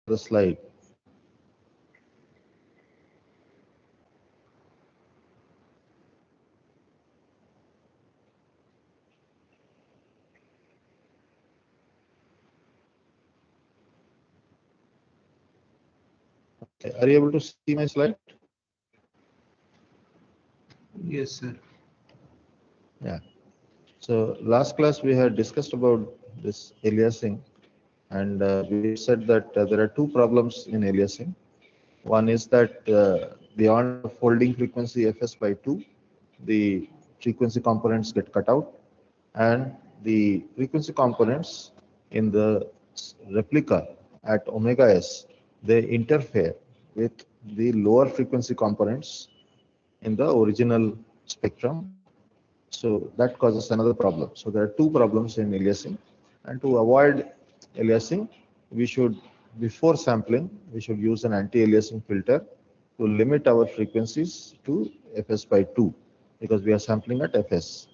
the slide. Okay. Are you able to see my slide? Yes, sir. Yeah. So last class we had discussed about this aliasing, and we said that there are two problems in aliasing. One is that beyond the folding frequency fs by 2, the frequency components get cut out, and the frequency components in the replica at omega s, they interfere with the lower frequency components in the original spectrum. So that causes another problem. So there are two problems in aliasing, and to avoid aliasing, we should, before sampling, we should use an anti-aliasing filter to limit our frequencies to fs by 2, because we are sampling at fs.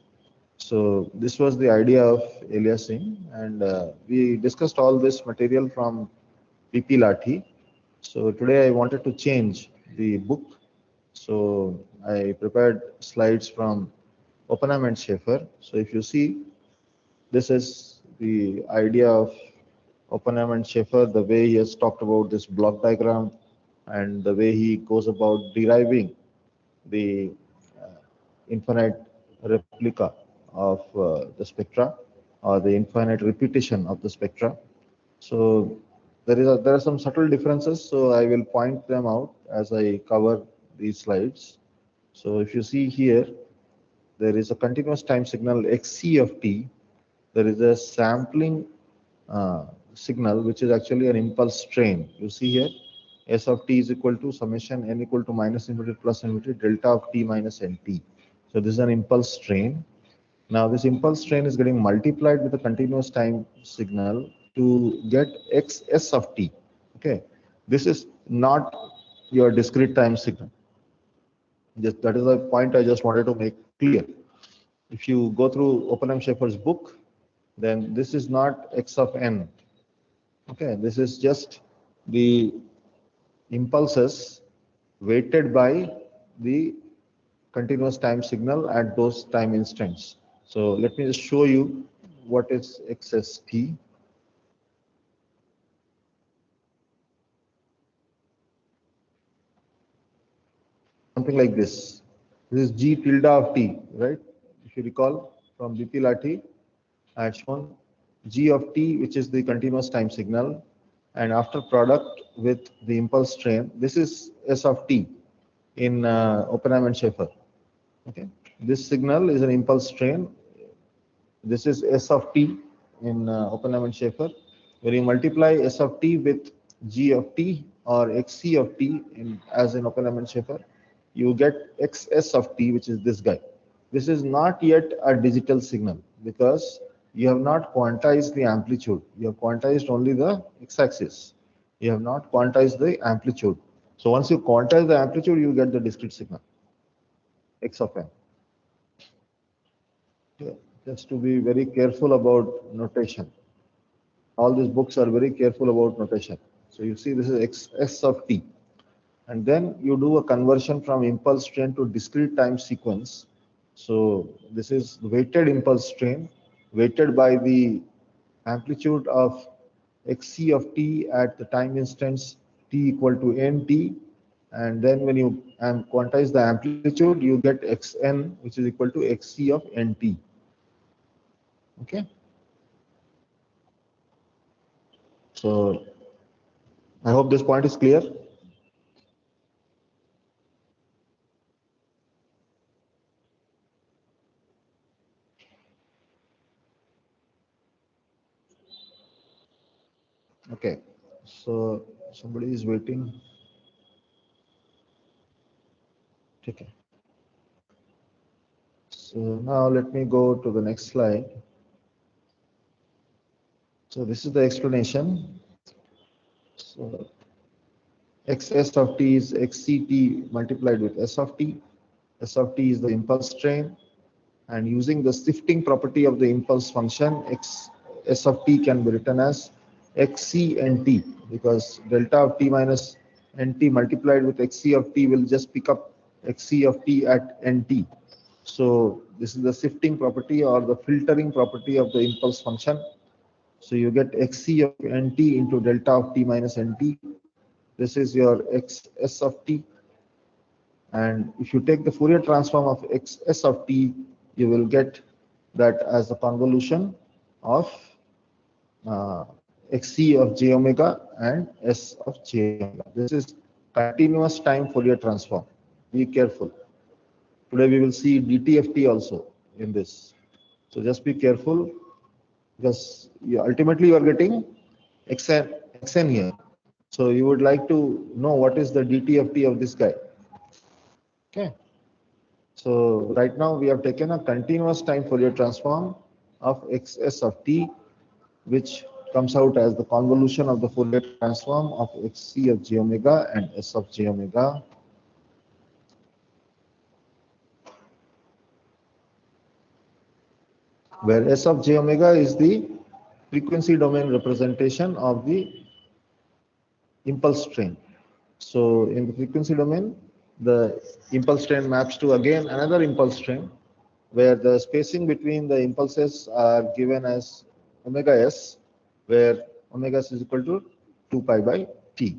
So this was the idea of aliasing, and we discussed all this material from PP Lathi. So today I wanted to change the book. So I prepared slides from Oppenheim and Schaefer. So if you see, this is the idea of Oppenheim and Schaefer, the way he has talked about this block diagram and the way he goes about deriving the uh, infinite replica of the spectra, or the infinite repetition of the spectra. So there are some subtle differences. So I will point them out as I cover these slides. So if you see here, there is a continuous time signal xc of t. There is a sampling signal which is actually an impulse train. You see here, s of t is equal to summation n equal to minus infinity plus infinity delta of t minus nt. So this is an impulse train. Now this impulse train is getting multiplied with a continuous time signal to get xs of t. Okay, this is not your discrete time signal. That is the point I just wanted to make clear. If you go through Oppenheim Schaefer's book, then this is not x of n. Okay, this is just the impulses weighted by the continuous time signal at those time instants. So let me just show you what is xst. Something like this. This is g tilde of t, right? If you recall from BP Lathi, I had shown g of t, which is the continuous time signal, and after product with the impulse train, this is s of t in Oppenheim and Schaefer. Okay, this signal is an impulse train. This is s of t in Oppenheim and Schaefer. When you multiply s of t with g of t or xc of t as in Oppenheim and Schaefer, you get xs of t, which is this guy. This is not yet a digital signal because you have not quantized the amplitude. You have quantized only the x-axis. You have not quantized the amplitude. So once you quantize the amplitude, you get the discrete signal, x of n. Yeah, just to be very careful about notation. All these books are very careful about notation. So you see this is x of t. And then you do a conversion from impulse train to discrete time sequence. So this is weighted impulse train, weighted by the amplitude of xc of t at the time instance t equal to nt. And then when you quantize the amplitude, you get xn, which is equal to xc of nt. Okay. So I hope this point is clear. Okay. So somebody is waiting. Okay. So now let me go to the next slide. So this is the explanation. So xs of t is xct multiplied with s of t. S of t is the impulse train, and using the shifting property of the impulse function, s of t can be written as xc and t, because delta of t minus nt multiplied with xc of t will just pick up xc of t at nt. So this is the shifting property or the filtering property of the impulse function. So you get xc of nt into delta of t minus nt. This is your xs of t. And if you take the Fourier transform of xs of t, you will get that as the convolution of uh, xc of j omega and s of j omega. This is continuous time Fourier transform. Be careful. Today we will see DTFT also in this. So just be careful, because ultimately you are getting xn here. So you would like to know what is the DTFT of this guy. Okay. So right now we have taken a continuous time Fourier transform of xs of t, which comes out as the convolution of the Fourier transform of xc of j omega and s of j omega, where s of j omega is the frequency domain representation of the impulse train. So in the frequency domain, the impulse train maps to again another impulse train, where the spacing between the impulses are given as omega s, where omega s is equal to 2 pi by t.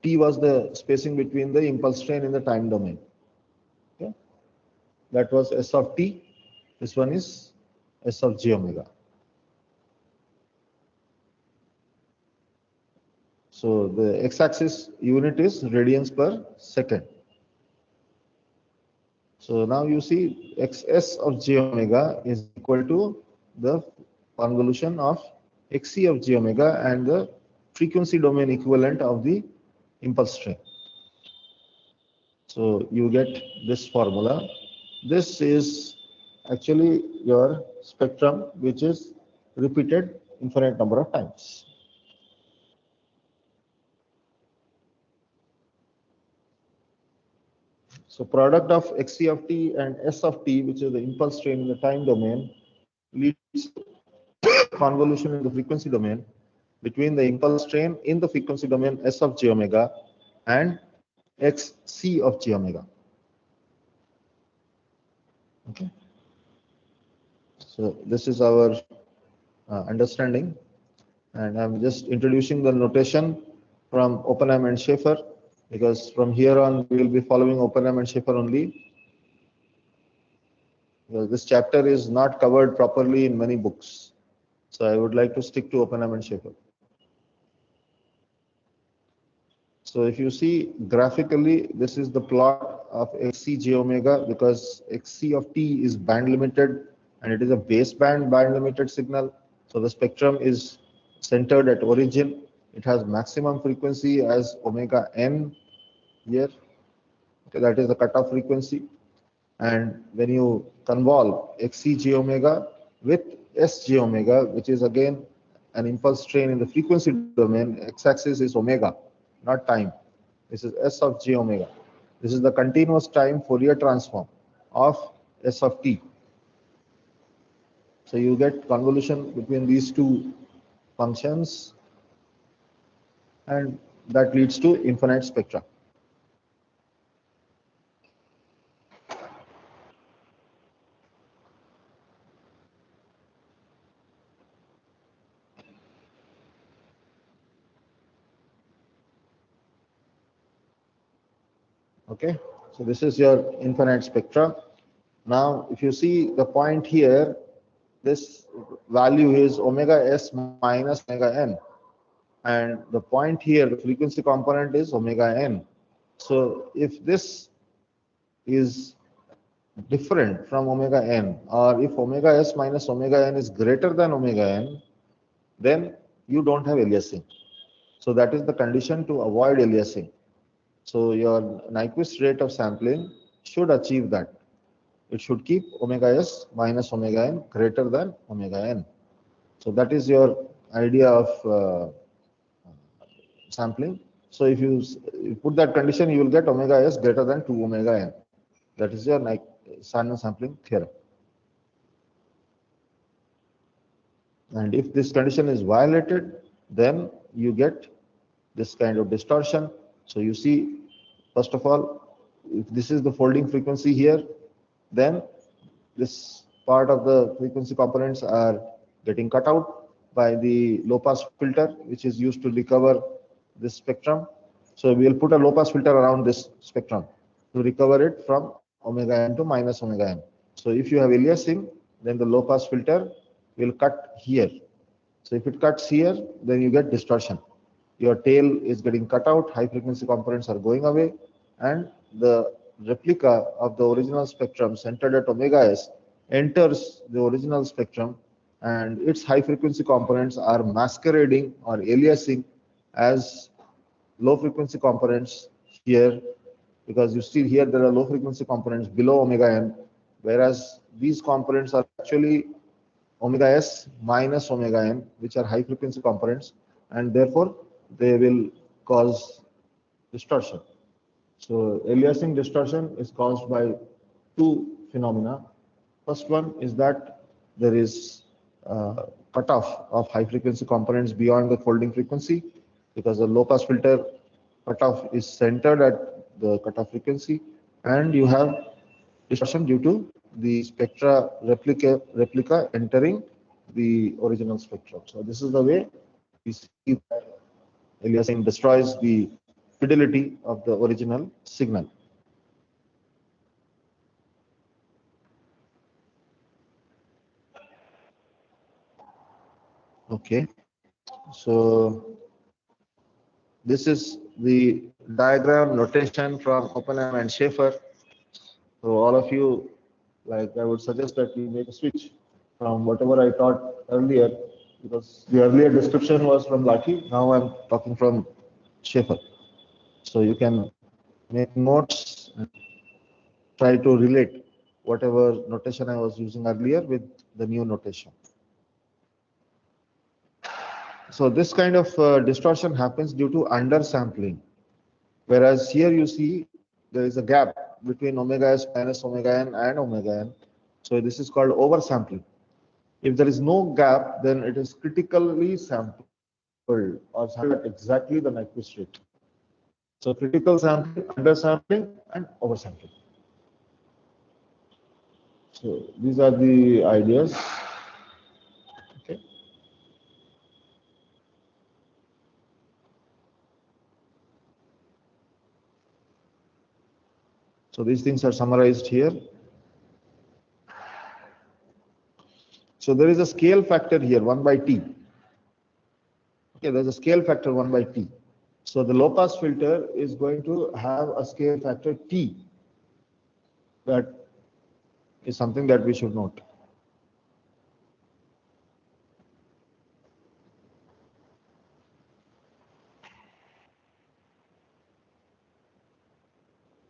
T was the spacing between the impulse train in the time domain. Okay? That was s of t. This one is s of j omega. So the x-axis unit is radians per second. So now you see xs of j omega is equal to the convolution of xc of j omega and the frequency domain equivalent of the impulse train. So you get this formula. This is actually your spectrum, which is repeated infinite number of times. So product of xc of t and s of t, which is the impulse train in the time domain, leads to convolution in the frequency domain between the impulse train in the frequency domain s of j omega and xc of j omega. Okay. So this is our understanding, and I'm just introducing the notation from Oppenheim and Schaefer, because from here on we will be following Oppenheim and Schaefer only. Because this chapter is not covered properly in many books, so I would like to stick to Oppenheim and Schaefer. So if you see graphically, this is the plot of xc j omega, because xc of t is band limited and it is a baseband band limited signal. So the spectrum is centered at origin. It has maximum frequency as omega n here. Okay, that is the cutoff frequency. And when you convolve xc j omega with s j omega, which is again an impulse train in the frequency domain, x-axis is omega, not time. This is s of j omega. This is the continuous time Fourier transform of s of t. So you get convolution between these two functions, and that leads to infinite spectra. Okay, so this is your infinite spectra. Now, if you see the point here, this value is omega s minus omega n, and the point here, the frequency component is omega n. So if this is different from omega n, or if omega s minus omega n is greater than omega n, then you don't have aliasing. So that is the condition to avoid aliasing. So your Nyquist rate of sampling should achieve that. It should keep omega s minus omega n greater than omega n. So that is your idea of sampling. So if you put that condition, you will get omega s greater than 2 omega n. That is your Shannon sampling theorem. And if this condition is violated, then you get this kind of distortion. So you see, first of all, if this is the folding frequency here, then this part of the frequency components are getting cut out by the low pass filter, which is used to recover this spectrum. So we will put a low pass filter around this spectrum to recover it from omega n to minus omega n. So if you have aliasing, then the low pass filter will cut here. So if it cuts here, then you get distortion. Your tail is getting cut out, high frequency components are going away, and the replica of the original spectrum centered at omega s enters the original spectrum, and its high frequency components are masquerading or aliasing as low frequency components here, because you see here there are low frequency components below omega n, whereas these components are actually omega s minus omega n, which are high frequency components, and therefore they will cause distortion. So aliasing distortion is caused by two phenomena. First one is that there is cutoff of high frequency components beyond the folding frequency, because the low pass filter cutoff is centered at the cutoff frequency, and you have distortion due to the spectra replica entering the original spectrum. So this is the way we see that aliasing destroys the fidelity of the original signal. Okay, so this is the diagram notation from Oppenheim and Schaefer. So all of you, like, I would suggest that you make a switch from whatever I taught earlier, because the earlier description was from Laki. Now I'm talking from Schaefer. So you can make notes and try to relate whatever notation I was using earlier with the new notation. So this kind of distortion happens due to undersampling. Whereas here you see there is a gap between omega s minus omega n and omega n. So this is called oversampling. If there is no gap, then it is critically sampled or sampled at exactly the Nyquist rate. So critical sampling, undersampling, and oversampling. So these are the ideas. Okay. So these things are summarized here. So there is a scale factor here, 1 by t. Okay, there's a scale factor 1 by t. So the low pass filter is going to have a scale factor t. That is something that we should note.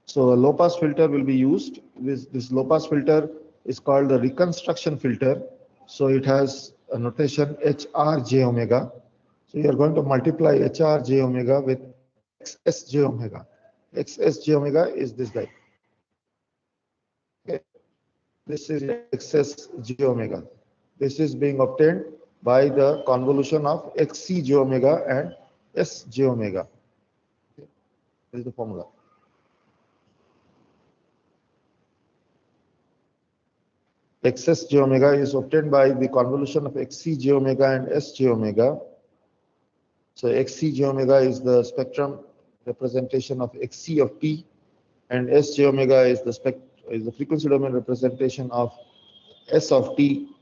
So a low pass filter will be used. This low pass filter is called the reconstruction filter. So it has a notation HR j omega. So you are going to multiply HR j omega with XS j omega. XS j omega is this guy. Okay. This is XS j omega. This is being obtained by the convolution of XC j omega and S j omega. Okay. This is the formula. XS j omega is obtained by the convolution of XC j omega and S j omega. So XC j omega is the spectrum representation of XC of t, and S j omega is the frequency domain representation of S of t.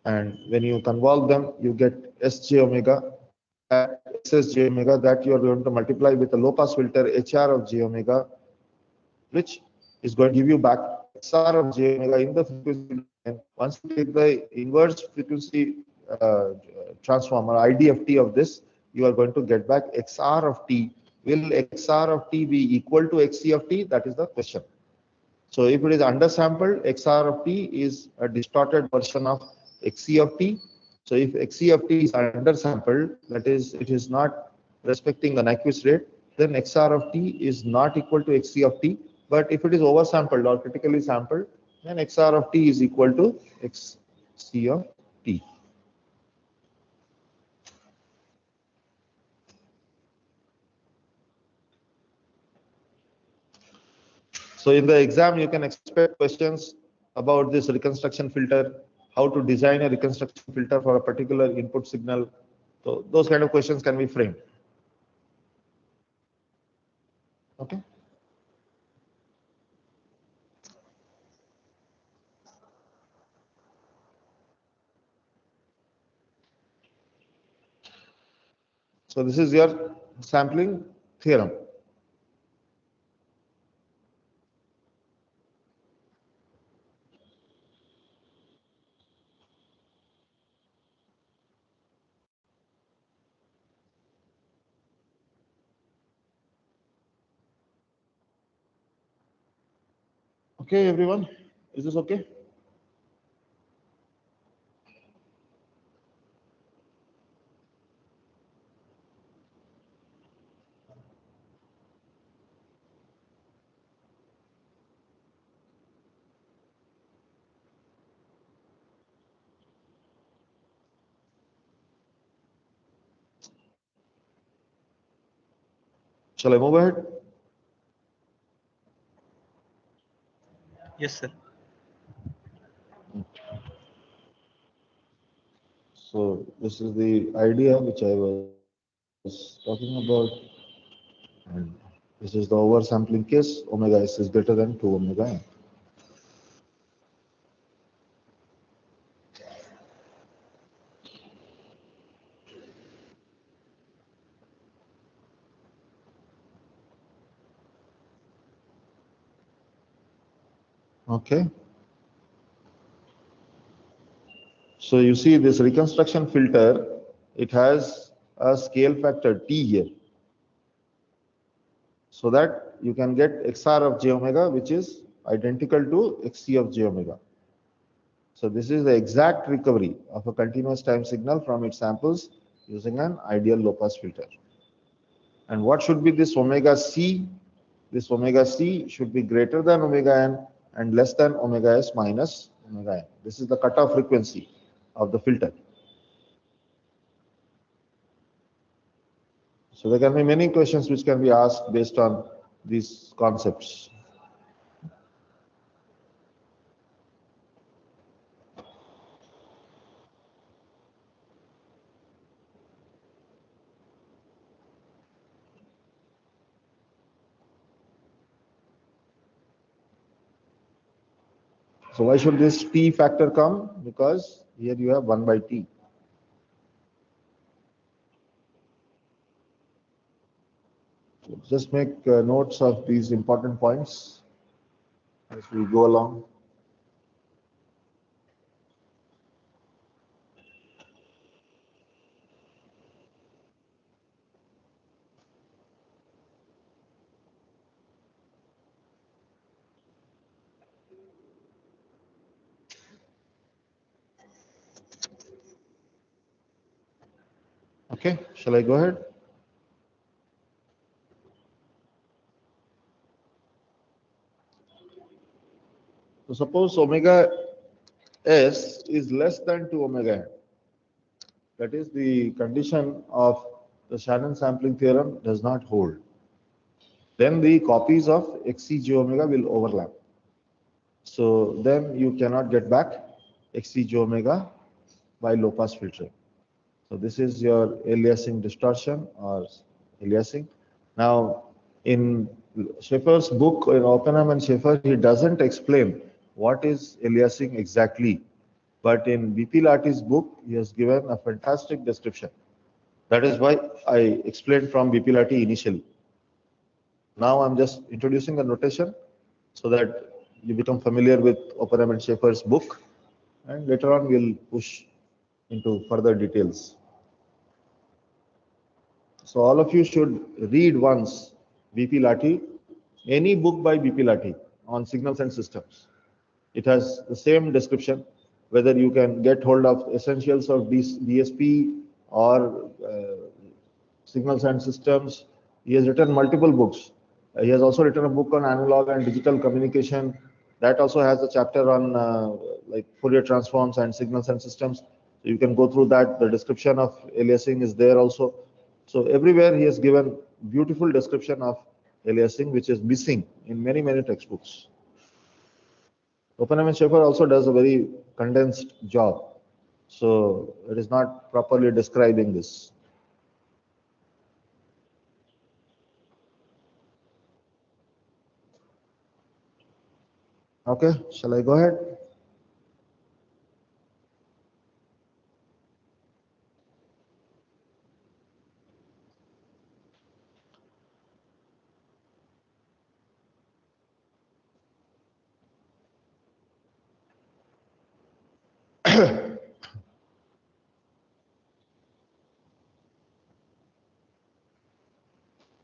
And when you convolve them, you get S j omega, XS j omega, that you are going to multiply with a low pass filter HR of j omega, which is going to give you back XR of j omega in the frequency. And once you take the inverse frequency transform or IDFT of this, you are going to get back XR of t. Will XR of t be equal to XC of t? That is the question. So if it is undersampled, XR of t is a distorted version of XC of t. So if XC of t is undersampled, that is, it is not respecting the Nyquist rate, then XR of t is not equal to XC of t. But if it is oversampled or critically sampled, then XR of t is equal to XC of t. So in the exam, you can expect questions about this reconstruction filter, how to design a reconstruction filter for a particular input signal. So those kind of questions can be framed. Okay. So this is your sampling theorem. Okay, everyone, is this okay? Shall I move ahead? Yes, sir. So this is the idea which I was talking about, and this is the oversampling case. Omega s is greater than 2 omega n. Okay. So you see this reconstruction filter, it has a scale factor T here, so that you can get XR of j omega, which is identical to XC of j omega. So this is the exact recovery of a continuous time signal from its samples using an ideal low-pass filter. And what should be this omega C? This omega C should be greater than omega n and less than omega s minus omega n. This is the cutoff frequency of the filter. So there can be many questions which can be asked based on these concepts. So why should this T factor come? Because here you have 1 by T. So just make notes of these important points as we go along. Okay, shall I go ahead? So suppose omega s is less than 2 omega n. That is, the condition of the Shannon sampling theorem does not hold. Then the copies of xc omega will overlap. So then you cannot get back xc omega by low pass filtering. So this is your aliasing distortion or aliasing. Now, in Schaeffer's book, in Oppenheim and Schaeffer, he doesn't explain what is aliasing exactly. But in BP Lati's book, he has given a fantastic description. That is why I explained from BP Lati initially. Now I'm just introducing the notation so that you become familiar with Oppenheim and Schaeffer's book, and later on we'll push into further details. So all of you should read once BP Lati, any book by BP Lati on signals and systems. It has the same description, whether you can get hold of essentials of DSP or signals and systems. He has written multiple books. He has also written a book on analog and digital communication. That also has a chapter on like Fourier transforms and signals and systems. So you can go through that. The description of aliasing is there also. So everywhere he has given beautiful description of aliasing which is missing in many textbooks. Oppenheim and Schaefer also does a very condensed job, so it is not properly describing this. Okay, shall I go ahead?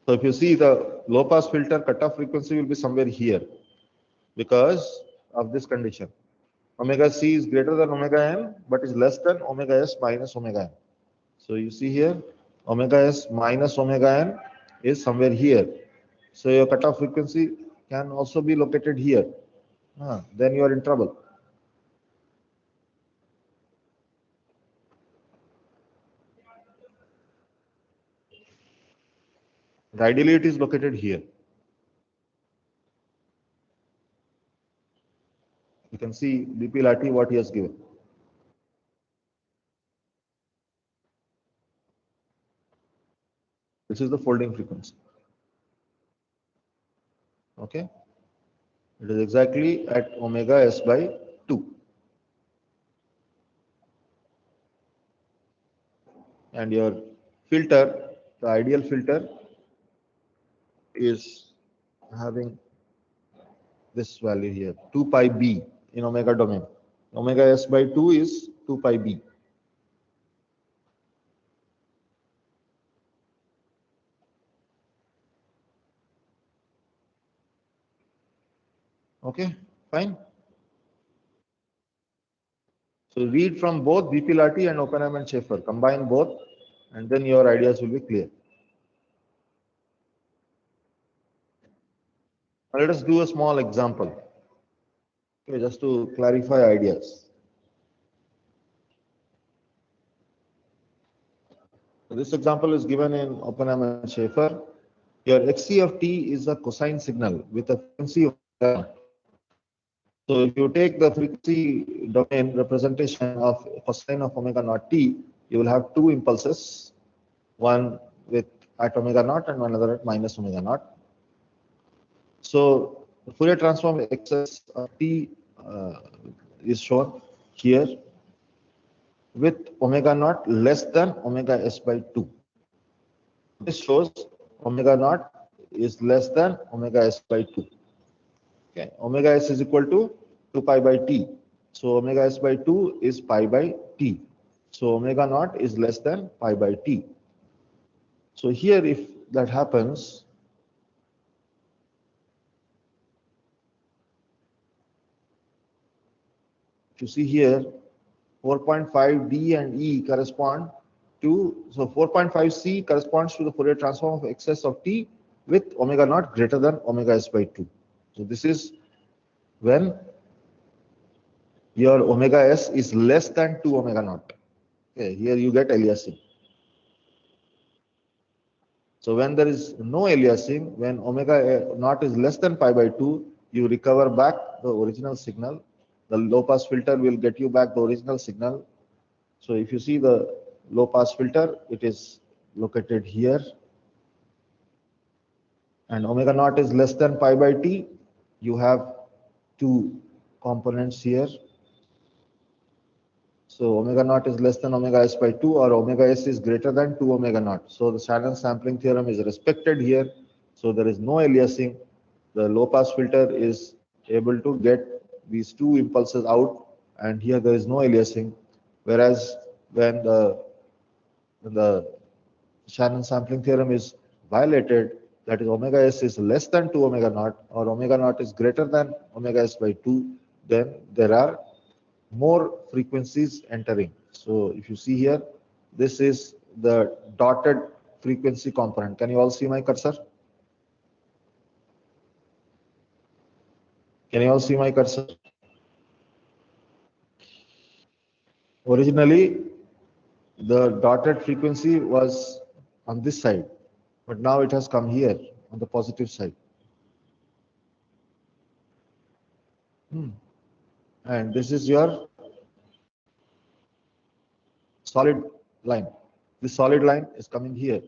So if you see the low pass filter cutoff frequency will be somewhere here because of this condition. Omega c is greater than omega n but is less than omega s minus omega n. So you see here omega s minus omega n is somewhere here. So your cutoff frequency can also be located here. Then you are in trouble. Ideally it is located here. You can see BP Lati what he has given. This is the folding frequency. Okay. It is exactly at omega s by 2. And your filter, the ideal filter, is having this value here, 2 pi b in omega domain. Omega s by 2 is 2 pi b. Okay, fine. So read from both BP Lati and Oppenheim and Schaefer. Combine both, and then your ideas will be clear. Now let us do a small example, okay, just to clarify ideas. So this example is given in Oppenheim and Schaefer. Your xc of t is a cosine signal with a frequency of omega. So if you take the frequency domain representation of cosine of omega naught t, you will have two impulses, one with at omega naught and another at minus omega naught. So the Fourier transform excess of t is shown here with omega naught less than omega s by 2. This shows omega naught is less than omega s by 2. Okay, omega s is equal to 2 pi by t. So omega s by 2 is pi by t. So omega naught is less than pi by t. So here if that happens, if you see here 4.5 d and e correspond to, so 4.5 c corresponds to the Fourier transform of excess of t with omega naught greater than omega s by 2. So this is when your omega s is less than 2 omega naught. Okay, here you get aliasing. So when there is no aliasing, when omega naught is less than pi by 2, you recover back the original signal. The low pass filter will get you back the original signal. So if you see the low pass filter, it is located here. And omega naught is less than pi by t. You have two components here. So omega naught is less than omega s by 2 or omega s is greater than 2 omega naught. So the Shannon sampling theorem is respected here. So there is no aliasing. The low pass filter is able to get these two impulses out, and here there is no aliasing. Whereas when the Shannon sampling theorem is violated, that is omega s is less than 2 omega naught or omega naught is greater than omega s by 2, then there are more frequencies entering. So if you see here, this is the dotted frequency component. Can you all see my cursor? Can you all see my cursor? Originally, the dotted frequency was on this side, but now it has come here on the positive side. And this is your solid line. This solid line is coming here.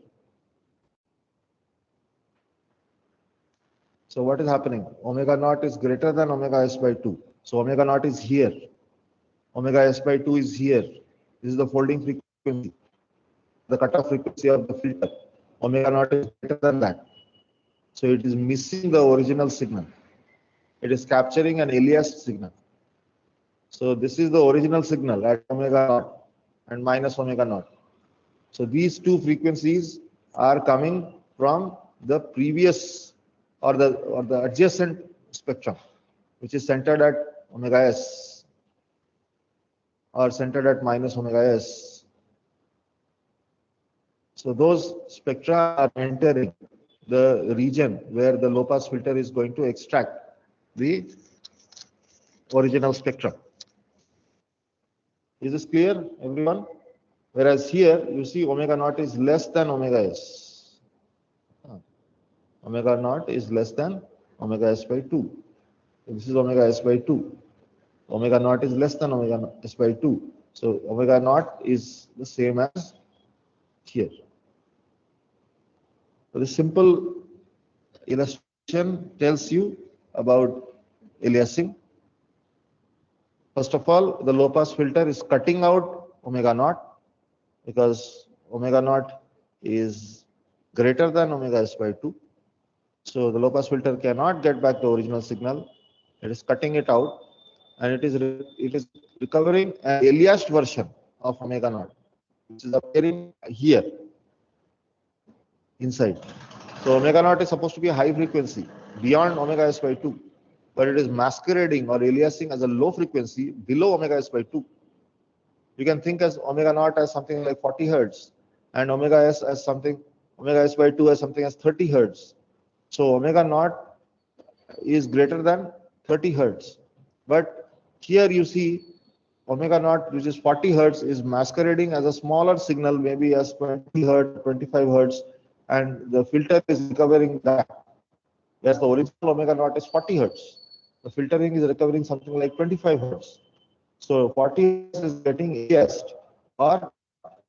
So what is happening? Omega naught is greater than omega s by 2. So omega naught is here. Omega s by 2 is here. This is the folding frequency, the cutoff frequency of the filter. Omega naught is greater than that. So it is missing the original signal. It is capturing an aliased signal. So this is the original signal at omega naught and minus omega naught. So these two frequencies are coming from the previous or the adjacent spectrum, which is centered at omega s or centered at minus omega s. So those spectra are entering the region where the low pass filter is going to extract the original spectrum. Is this clear, everyone? Whereas here you see omega naught is less than omega s. Omega naught is less than omega s by 2. This is omega s by 2. Omega naught is less than omega s by 2. So omega naught is the same as here. So the simple illustration tells you about aliasing. First of all, the low pass filter is cutting out omega naught because omega naught is greater than omega s by 2. So the low pass filter cannot get back the original signal. It is cutting it out, and it is recovering an aliased version of omega naught, which is appearing here inside. So omega naught is supposed to be a high frequency beyond omega s by 2, but it is masquerading or aliasing as a low frequency below omega s by 2. You can think as omega naught as something like 40 hertz and omega s as something, omega s by 2 as something as 30 hertz. So omega naught is greater than 30 hertz. But here you see omega naught, which is 40 hertz, is masquerading as a smaller signal, maybe as 20 hertz, 25 hertz, and the filter is recovering that. Whereas the original omega naught is 40 hertz. The filtering is recovering something like 25 hertz. So 40 hertz is getting aliased, or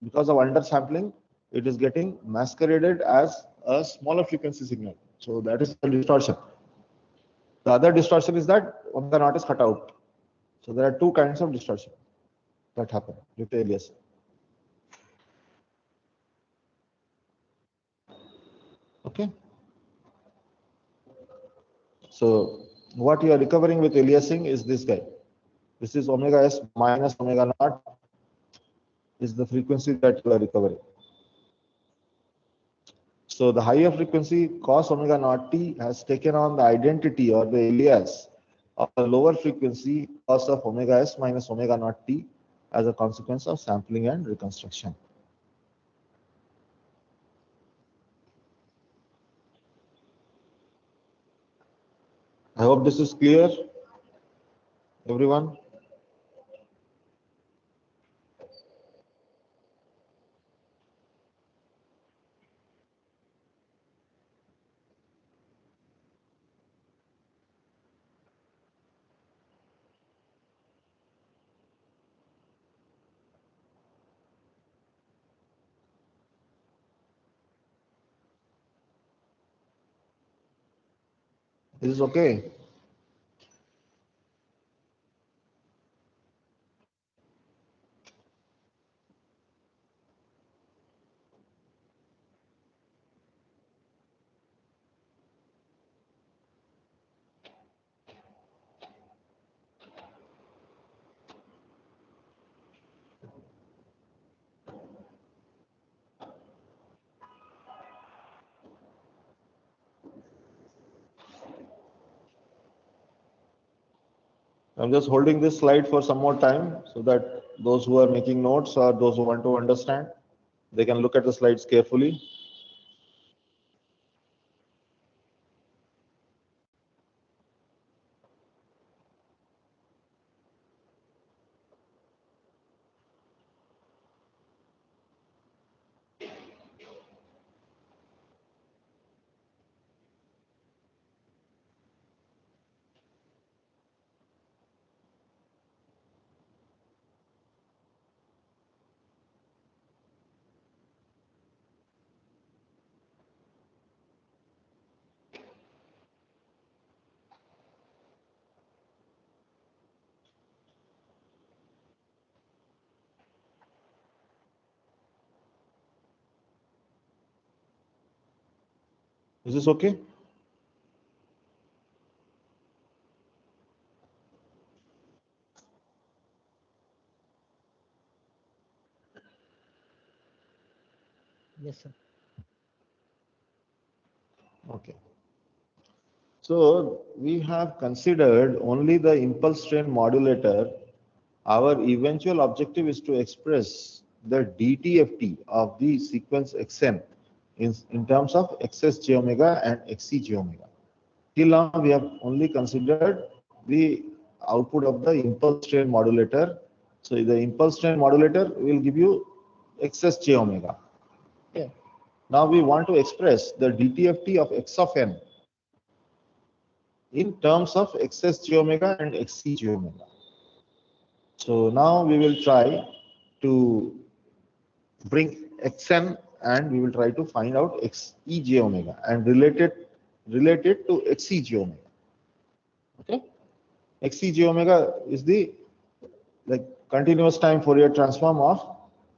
because of undersampling, it is getting masqueraded as a smaller frequency signal. So that is the distortion. The other distortion is that omega naught is cut out. So there are two kinds of distortion that happen with aliasing. Okay. So what you are recovering with aliasing is this guy. This is omega s minus omega naught is the frequency that you are recovering. So the higher frequency cos omega naught t has taken on the identity or the alias of the lower frequency cos of omega s minus omega naught t as a consequence of sampling and reconstruction. I hope this is clear, everyone. Is this okay? I'm just holding this slide for some more time so that those who are making notes or those who want to understand, they can look at the slides carefully. Is this okay? Yes, sir. Okay. So we have considered only the impulse train modulator. Our eventual objective is to express the DTFT of the sequence Xn in terms of XS j omega and XC j omega. Till now, we have only considered the output of the impulse train modulator. So the impulse train modulator will give you XS j omega. Okay. Now we want to express the DTFT of X of n in terms of XS j omega and XC j omega. So now we will try to bring Xn and we will try to find out Xe j omega and relate it to Xe j omega. Okay. Xc j omega is the like continuous time Fourier transform of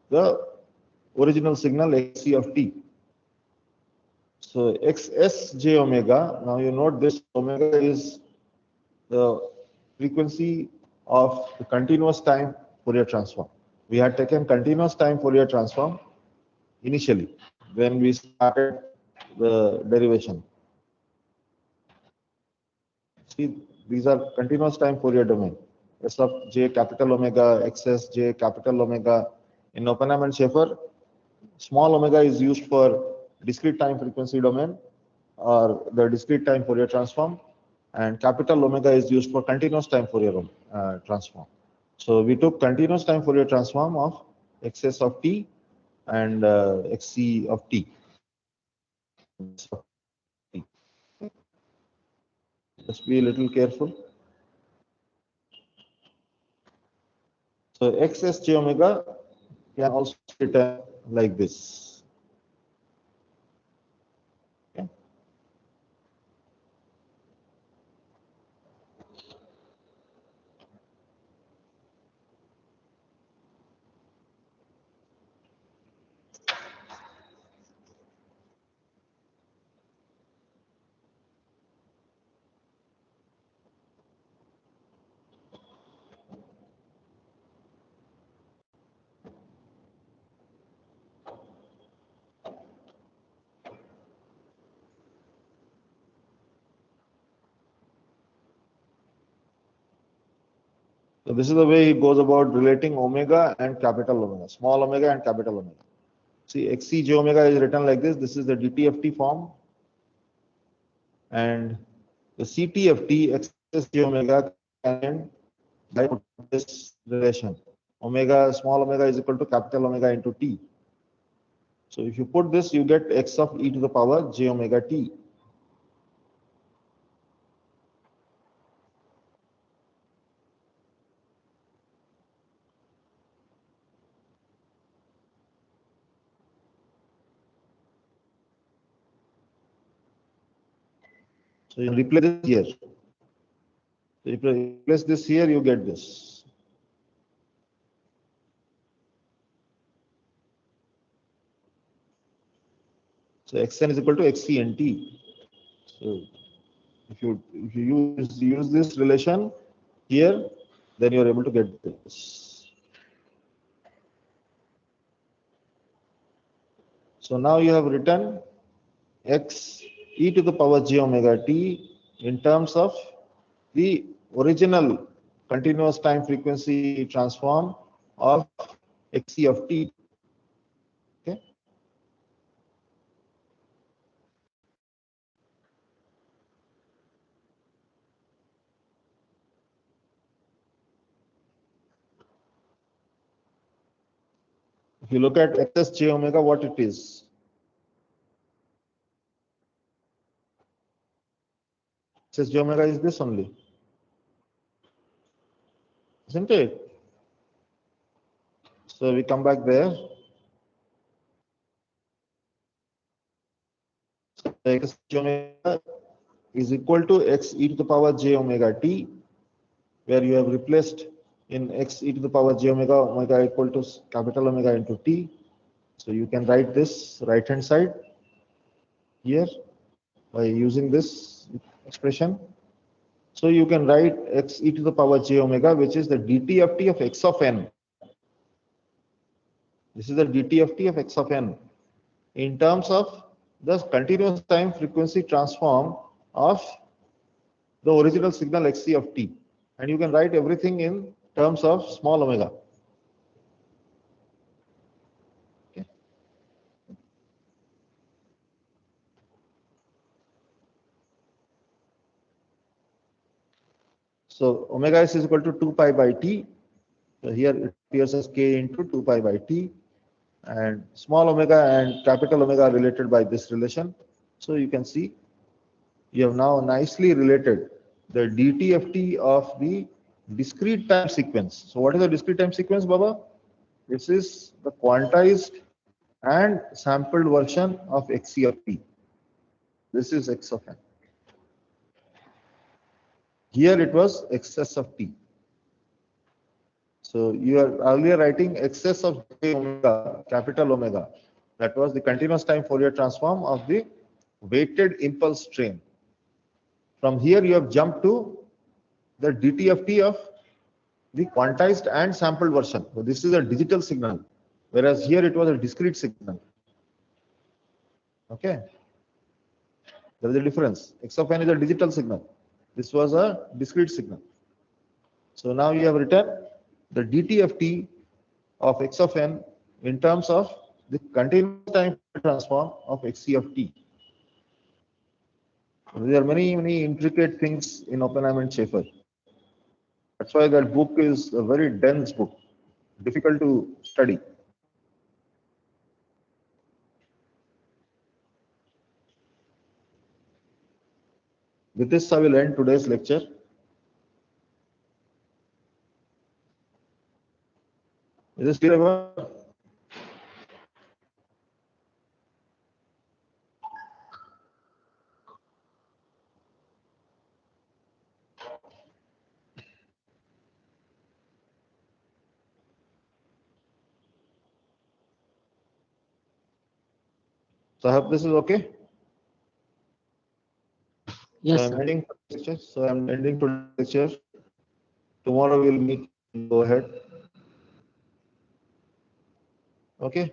the original signal Xc of t. So Xs j omega, now you note this omega is the frequency of the continuous time Fourier transform. We had taken continuous time Fourier transform initially when we started the derivation. See, these are continuous time Fourier domain. S of j capital omega, xs j capital omega. In Oppenheim and Schaeffer, small omega is used for discrete time frequency domain or the discrete time Fourier transform, and capital omega is used for continuous time Fourier transform. So we took continuous time Fourier transform of xs of t and xc of t. Just be a little careful. So xs j omega can also be written like this. Okay. So this is the way he goes about relating omega and capital omega, small omega and capital omega. See, xc j omega is written like this. This is the DTFT form. And the CTFT, xs j omega, can by this relation. Omega, small omega is equal to capital omega into t. So if you put this, you get x of e to the power j omega t. So you replace this here. So if you replace this here, you get this. So xn is equal to xc and t. So if you use this relation here, then you are able to get this. So now you have written x e to the power j omega t in terms of the original continuous time frequency transform of xc of t. Okay. If you look at xs j omega, what it is? Xs j omega is this only, isn't it? So we come back there. So x j omega is equal to x e to the power j omega t, where you have replaced in x e to the power j omega, omega equal to capital omega into t. So you can write this right hand side here. by using this expression. So you can write x e to the power j omega, which is the dt of t of x of n. This is the dt of t of x of n in terms of the continuous time frequency transform of the original signal xc of t. And you can write everything in terms of small omega. Okay. So omega s is equal to 2 pi by t. So here it appears as k into 2 pi by t. And small omega and capital omega are related by this relation. So you can see you have now nicely related the dt of t of the discrete time sequence. So what is the discrete time sequence, Baba? This is the quantized and sampled version of xc of t. This is x of n. Here it was excess of t. So you are earlier writing excess of j omega, capital omega. That was the continuous time Fourier transform of the weighted impulse train. From here you have jumped to the dt of t of the quantized and sampled version. So this is a digital signal, whereas here it was a discrete signal. Okay. There is a difference. X of n is a digital signal. This was a discrete signal. So now you have written the dt of t of x of n in terms of the continuous time transform of xc of t. There are many intricate things in Oppenheim and Schaefer. That's why that book is a very dense book, difficult to study. With this, I will end today's lecture. Is this clear, everyone? So I hope this is okay. Yes, So I'm sir. ending today's lecture. So I'm ending today's lecture. Tomorrow we'll meet. Go ahead. Okay.